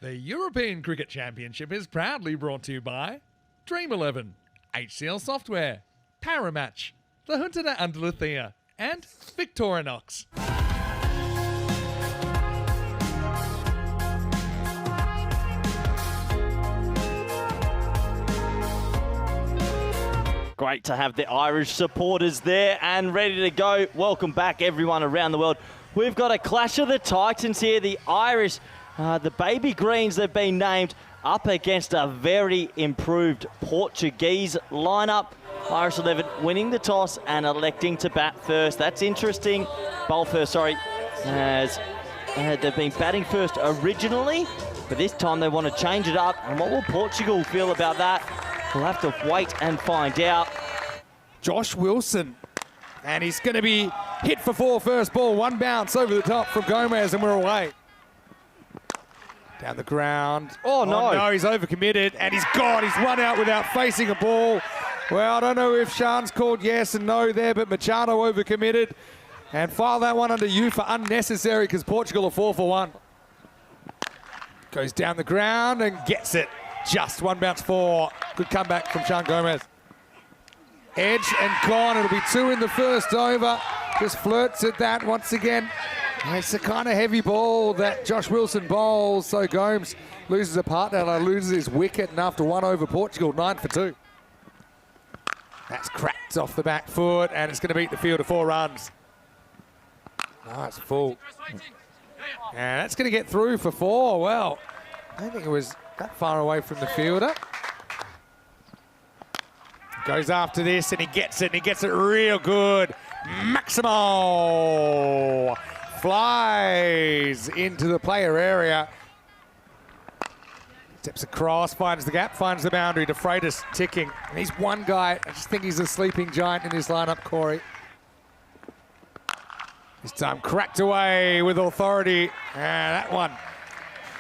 The European Cricket Championship is proudly brought to you by Dream 11, HCL Software, Paramatch, the Junta de Andalucía, and Victorinox. Great to have the Irish supporters there and ready to go. Welcome back, everyone around the world. We've got a clash of the Titans here. The Irish, the Baby Greens, they've been named, up against a very improved Portuguese lineup. Irish 11 winning the toss and electing to bat first. That's interesting. Bowl first, sorry. As they've been batting first originally, but this time they want to change it up. And what will Portugal feel about that? We'll have to wait and find out. Josh Wilson, and he's going to be hit for four first ball. One bounce over the top from Gomez, and we're away. Down the ground. Oh, no. No, he's overcommitted, and he's gone. He's run out without facing a ball. Well, I don't know if Sean's called yes and no there, but Machado overcommitted. And file that one under you for unnecessary because Portugal are 4 for 1. Goes down the ground and gets it. Just one bounce four. Good comeback from Sean Gomez. Edge and gone. It'll be 2 in the first over. Just flirts at that once again. It's the kind of heavy ball that Josh Wilson bowls. So Gomes loses a partner and loses his wicket. And after 1 over Portugal, 9 for 2. That's cracked off the back foot and it's going to beat the field to 4 runs. Nice full. And that's going to get through for 4. Well, I don't think it was that far away from the fielder. Goes after this and he gets it real good. Maximo flies into the player area. Steps across, finds the gap, finds the boundary. De Freitas ticking. And he's one guy, I just think he's a sleeping giant in his lineup, Corey. This time cracked away with authority. And that one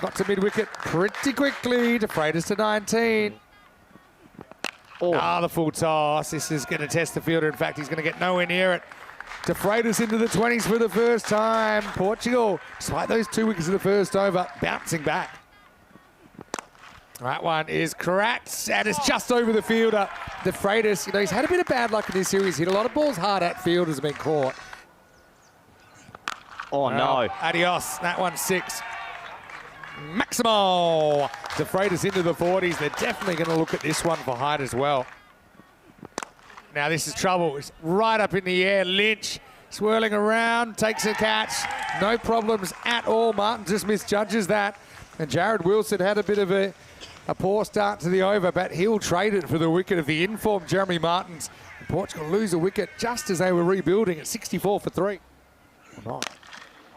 got to mid-wicket pretty quickly. De Freitas to 19. The full toss. This is going to test the fielder. In fact, he's going to get nowhere near it. De Freitas into the 20s for the first time. Portugal, despite those 2 wickets in the first over, bouncing back. That one is cracked, and it's just over the fielder. De Freitas, you know, he's had a bit of bad luck in this series. Hit a lot of balls hard at fielders have been caught. Oh, no. Adios. That one's 6. Maximo. De Freitas into the 40s. They're definitely going to look at this one for height as well. Now this is trouble. It's right up in the air. Lynch swirling around, takes a catch. No problems at all. Martin just misjudges that. And Jared Wilson had a bit of a poor start to the over, but he'll trade it for the wicket of the informed Jeremy Martins. And Portugal lose a wicket just as they were rebuilding at 64 for 3.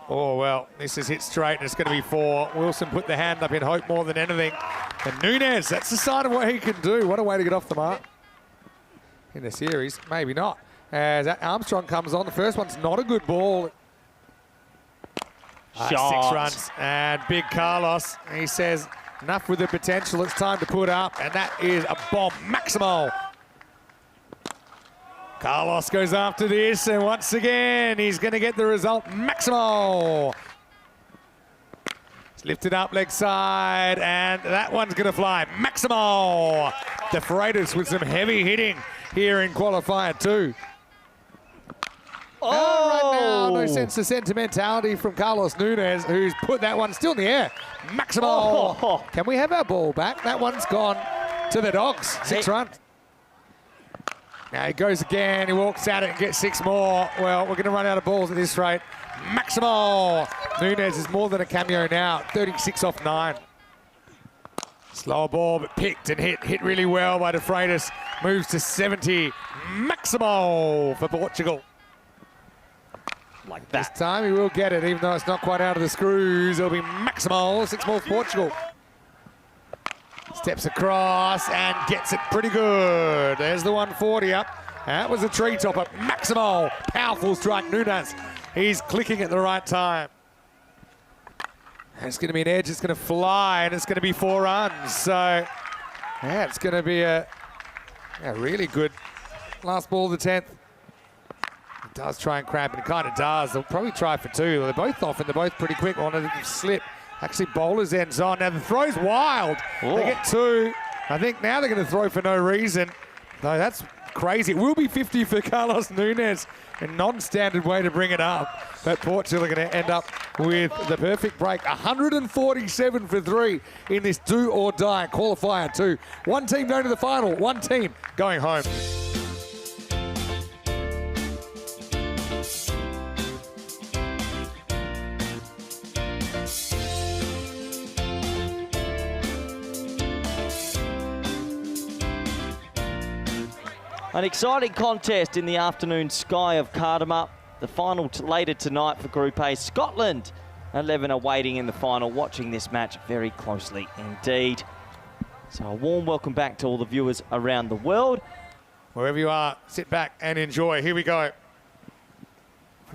Oh, well, this is hit straight and it's going to be 4. Wilson put the hand up in hope more than anything. And Núñez, that's the sign of what he can do. What a way to get off the mark in the series. Maybe not. As Armstrong comes on, the first one's not a good ball. 6 runs. And big Carlos, he says, enough with the potential, it's time to put up. And that is a bomb. Maximo. Carlos goes after this, and once again, he's going to get the result. Maximo. It's lifted up leg side, and that one's going to fly. Maximo. De Freitas with some heavy hitting here in qualifier 2. Right now, no sense of sentimentality from Carlos Núñez, who's put that one still in the air. Maximo. Can we have our ball back? That one's gone to the Dogs. 6 runs. Now he goes again, he walks at it and gets 6 more. Well, we're going to run out of balls at this rate. Maximo. Núñez is more than a cameo now. 36 off 9. Slower ball, but picked and hit really well by De Freitas. Moves to 70. Maximo for Portugal. Like that. This time he will get it, even though it's not quite out of the screws. It'll be Maximo. 6 more for Portugal. Steps across and gets it pretty good. There's the 140 up. That was a tree topper. Maximo. Powerful strike. Núñez. He's clicking at the right time. And it's going to be an edge. It's going to fly and it's going to be 4 runs. So, yeah, it's going to be a really good last ball of the 10th. It does try and crab, and it kind of does. They'll probably try for 2. They're both off and they're both pretty quick. One of them slip. Actually, bowler's ends on. Now the throw's wild. Oh. They get 2. I think now they're going to throw for no reason. No, that's crazy. It will be 50 for Carlos Nunes. A non-standard way to bring it up. But Portugal are going to end up with the perfect break. 147 for 3 in this do or die qualifier 2. One team going to the final, one team going home. An exciting contest in the afternoon sky of Cardamom. The final later tonight for Group A. Scotland 11 are waiting in the final, watching this match very closely indeed. So a warm welcome back to all the viewers around the world. Wherever you are, sit back and enjoy. Here we go.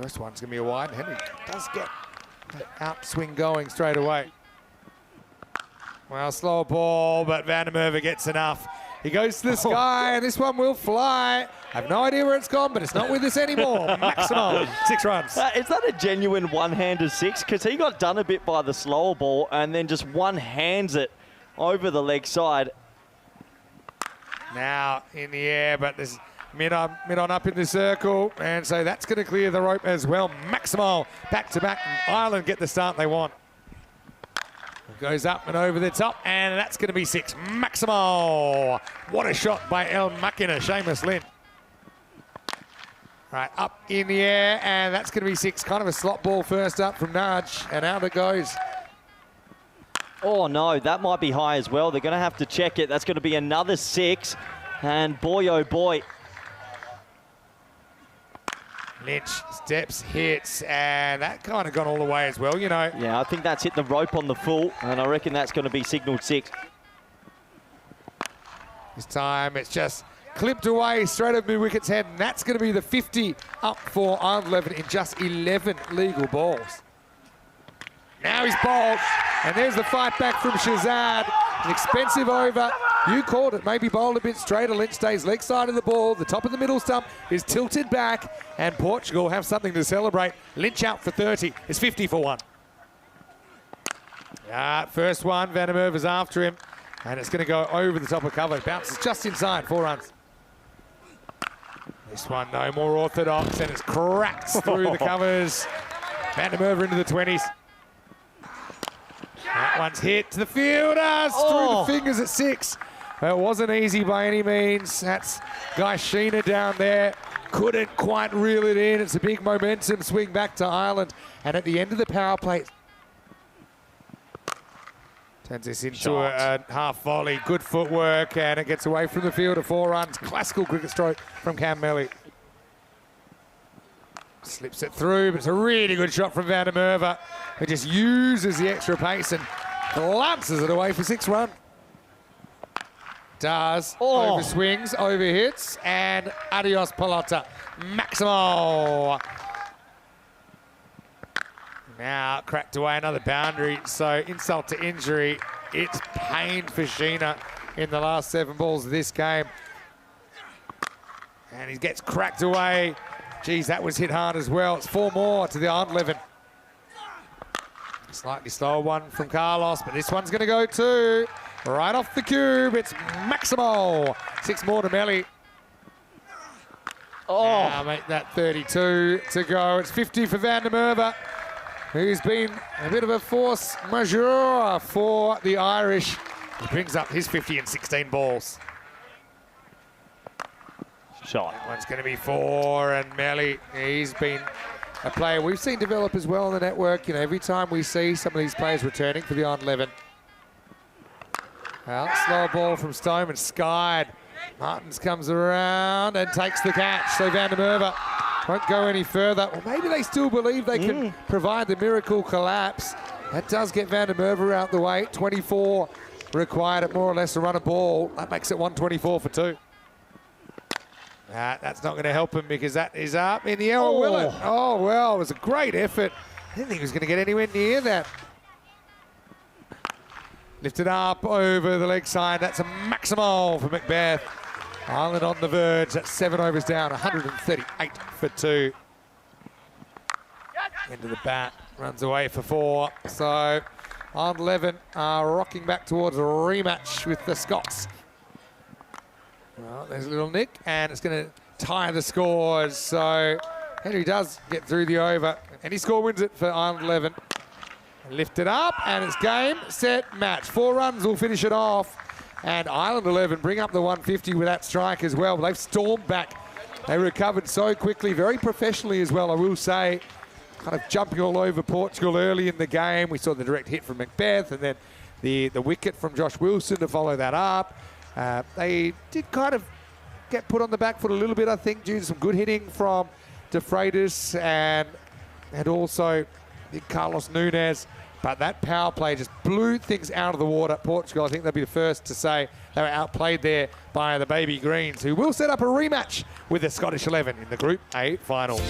First one's going to be a wide. Henry does get that outswing going straight away. Well, slow ball, but Van der Merwe gets enough. He goes to the sky, and this one will fly. I have no idea where it's gone, but it's not with us anymore. Maximum 6 runs. Is that a genuine one-handed 6? Because he got done a bit by the slower ball and then just one-hands it over the leg side. Now in the air, but there's mid on up in the circle, and so that's going to clear the rope as well. Maximal back-to-back, and Ireland get the start they want. Goes up and over the top, and that's going to be 6. Maximal. What a shot by El Makina, Seamus Lynn. Right, up in the air, and that's going to be 6. Kind of a slot ball first up from Nudge, and out it goes. Oh no, that might be high as well. They're going to have to check it. That's going to be another 6, and boy oh boy. Lynch steps, hits, and that kind of gone all the way as well, you know. Yeah, I think that's hit the rope on the full, and I reckon that's going to be signalled 6. This time it's just clipped away straight over mid-wicket's head, and that's going to be the 50 up for Ireland 11 in just 11 legal balls. Now he's bowled, and there's the fight back from Shazad. An expensive over. You called it. Maybe bowled a bit straighter. Lynch stays leg side of the ball. The top of the middle stump is tilted back, and Portugal have something to celebrate. Lynch out for 30. It's 50 for 1. First one. Van der Merwe is after him, and it's going to go over the top of cover. It bounces just inside. 4 runs. This one, no more orthodox, and it's cracked through the covers. Van der Merwe into the 20s. That one's hit to the fielders, through the fingers at 6. It wasn't easy by any means. That's Guy Sheena down there. Couldn't quite reel it in. It's a big momentum swing back to Ireland. And at the end of the power play, turns this into a half volley. Good footwork, and it gets away from the field of 4 runs. Classical cricket stroke from Cam Melly. Slips it through, but it's a really good shot from Van der Merwe, who just uses the extra pace and glances it away for 6 runs. Does. Over swings, over hits, and adios pelota. Maximal. Now cracked away another boundary, so insult to injury. It's pain for Sheena in the last 7 balls of this game. And he gets cracked away. Geez, that was hit hard as well. It's 4 more to the Ireland 11. Slightly slower one from Carlos, but this one's going to go too. Right off the cube, it's Maximal. 6 more to Melly. Now make that 32 to go. It's 50 for Van der Merwe, who's been a bit of a force majeure for the Irish. He brings up his 50 in 16 balls. Shot. That one's going to be 4, and Melly, he's been a player we've seen develop as well on the network. You know, every time we see some of these players returning for the Ireland 11. Well, slow ball from Stone and skied. Martins comes around and takes the catch. So Van der Merwe won't go any further. Or maybe they still believe they can provide the miracle collapse. That does get Van der Merwe out the way. 24 required at more or less a run of ball. That makes it 124 for 2. That's not going to help him because that is up in the air. Will it? Oh, well, it was a great effort. I didn't think he was going to get anywhere near that. Lifted up over the leg side. That's a Maximal for Macbeth. Ireland on the verge. That's 7 overs down. 138 for 2. Into the bat. Runs away for 4. So Ireland 11 are rocking back towards a rematch with the Scots. Well, there's a little nick, and it's going to tie the scores. So Henry does get through the over. Any score wins it for Ireland 11. Lift it up, and it's game, set, match. 4 runs will finish it off. And Ireland 11 bring up the 150 with that strike as well. But they've stormed back. They recovered so quickly, very professionally as well, I will say. Kind of jumping all over Portugal early in the game. We saw the direct hit from Macbeth, and then the wicket from Josh Wilson to follow that up. They did kind of get put on the back foot a little bit, I think, due to some good hitting from De Freitas and also Carlos Nunes. But that power play just blew things out of the water. Portugal, I think they'll be the first to say they were outplayed there by the Baby Greens, who will set up a rematch with the Scottish 11 in the Group A final.